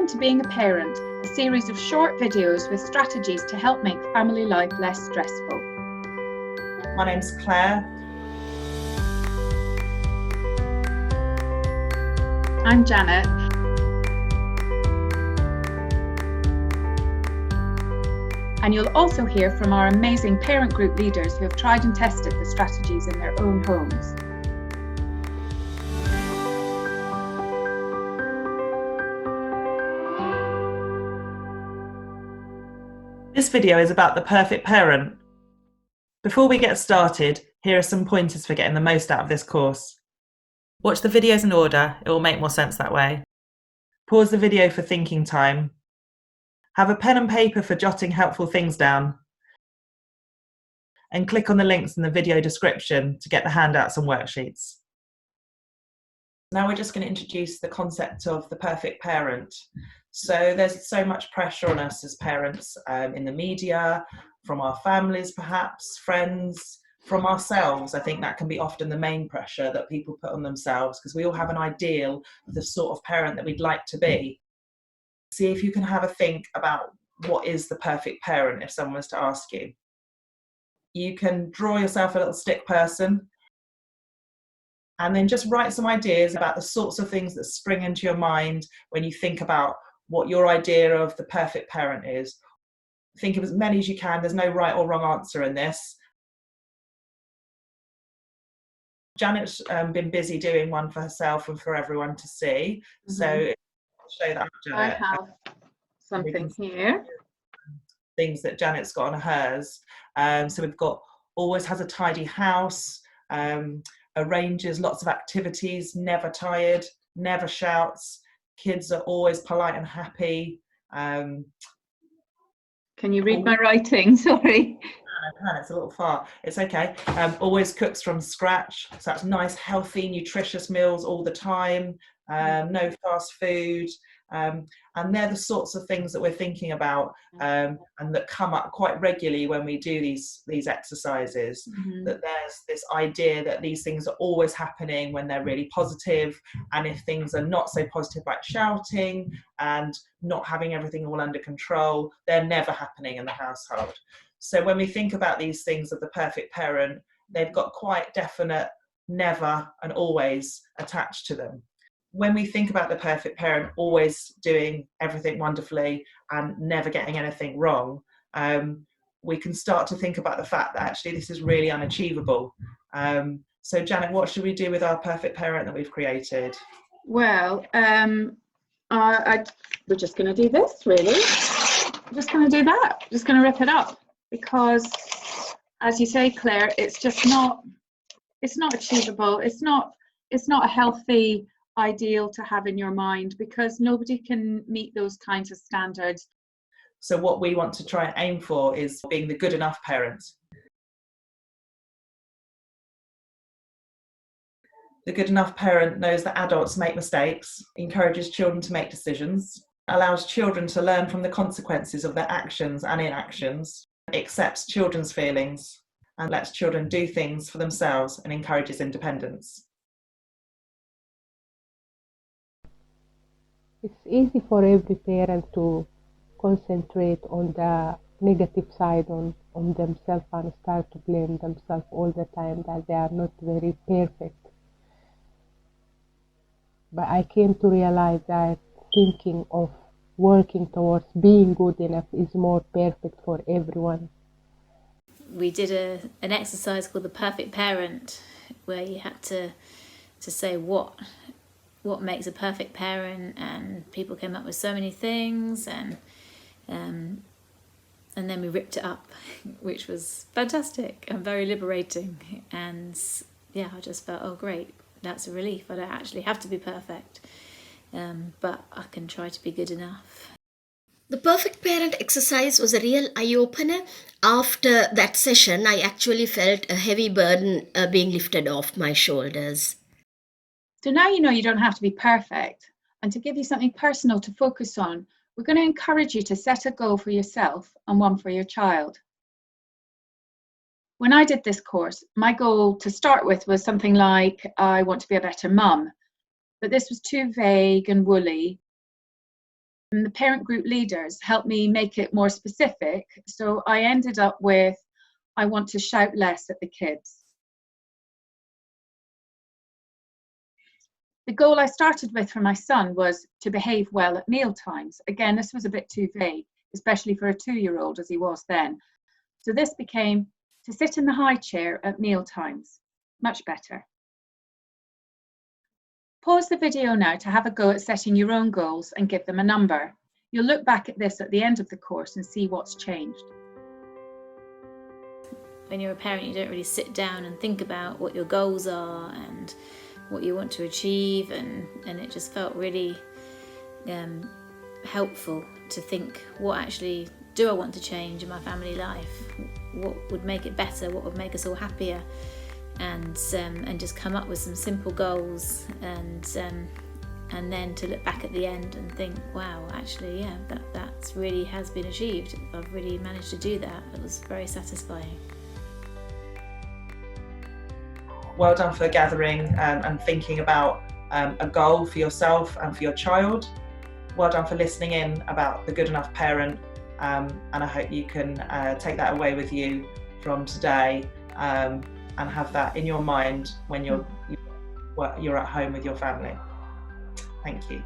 Welcome to Being a Parent, a series of short videos with strategies to help make family life less stressful. My name's Claire. I'm Janet. And you'll also hear from our amazing parent group leaders who have tried and tested the strategies in their own homes. This video is about the perfect parent. Before we get started, here are some pointers for getting the most out of this course. Watch the videos in order, it will make more sense that way. Pause the video for thinking time. Have a pen and paper for jotting helpful things down. And click on the links in the video description to get the handouts and worksheets. Now we're just going to introduce the concept of the perfect parent. So there's so much pressure on us as parents in the media, from our families perhaps, friends, from ourselves. I think that can be often the main pressure that people put on themselves because we all have an ideal of the sort of parent that we'd like to be. See if you can have a think about what is the perfect parent if someone was to ask you. You can draw yourself a little stick person and then just write some ideas about the sorts of things that spring into your mind when you think about what your idea of the perfect parent is. Think of as many as you can. There's no right or wrong answer in this. Janet's been busy doing one for herself and for everyone to see. So show that, Janet. I have something here. Things that Janet's got on hers. So we've got always has a tidy house, arranges lots of activities, never tired, never shouts. Kids are always polite and happy. Can you read my writing? Sorry. It's a little far. It's okay. Always cooks from scratch. So that's nice, healthy, nutritious meals all the time. No fast food. And they're the sorts of things that we're thinking about and that come up quite regularly when we do these exercises, that there's this idea that these things are always happening when they're really positive, and if things are not so positive, like shouting and not having everything all under control, they're never happening in the household. So when we think about these things of the perfect parent, they've got quite definite never and always attached to them. When we think about the perfect parent always doing everything wonderfully and never getting anything wrong, we can start to think about the fact that actually this is really unachievable. So Janet, what should we do with our perfect parent that we've created? Well, we're just going to do this, really. We're just going to do that. Just going to rip it up because, as you say, Claire, it's just not. It's not achievable. It's not a healthy ideal to have in your mind because nobody can meet those kinds of standards. So what we want to try and aim for is being the good enough parent. The good enough parent knows that adults make mistakes, encourages children to make decisions, allows children to learn from the consequences of their actions and inactions, accepts children's feelings, and lets children do things for themselves and encourages independence. It's easy for every parent to concentrate on the negative side on themselves and start to blame themselves all the time that they are not very perfect. But I came to realize that thinking of working towards being good enough is more perfect for everyone. We did an exercise called the Perfect Parent, where you had to say what makes a perfect parent, and people came up with so many things, and then we ripped it up, which was fantastic and very liberating. And yeah, I just felt, oh great, that's a relief. I don't actually have to be perfect, but I can try to be good enough. The Perfect Parent exercise was a real eye-opener. After that session, I actually felt a heavy burden being lifted off my shoulders. So now you know you don't have to be perfect, and to give you something personal to focus on, we're going to encourage you to set a goal for yourself and one for your child. When I did this course, my goal to start with was something like, I want to be a better mum, but this was too vague and woolly. And the parent group leaders helped me make it more specific. So I ended up with, I want to shout less at the kids. The goal I started with for my son was to behave well at meal times. Again, this was a bit too vague, especially for a 2-year-old as he was then. So this became to sit in the high chair at meal times. Much better. Pause the video now to have a go at setting your own goals and give them a number. You'll look back at this at the end of the course and see what's changed. When you're a parent, you don't really sit down and think about what your goals are and what you want to achieve, and it just felt really helpful to think, what actually do I want to change in my family life? What would make it better? What would make us all happier? And just come up with some simple goals, and then to look back at the end and think, wow, actually, yeah, that really has been achieved. I've really managed to do that. It was very satisfying. Well done for gathering and thinking about a goal for yourself and for your child. Well done for listening in about the good enough parent, and I hope you can take that away with you from today, and have that in your mind when you're at home with your family. Thank you.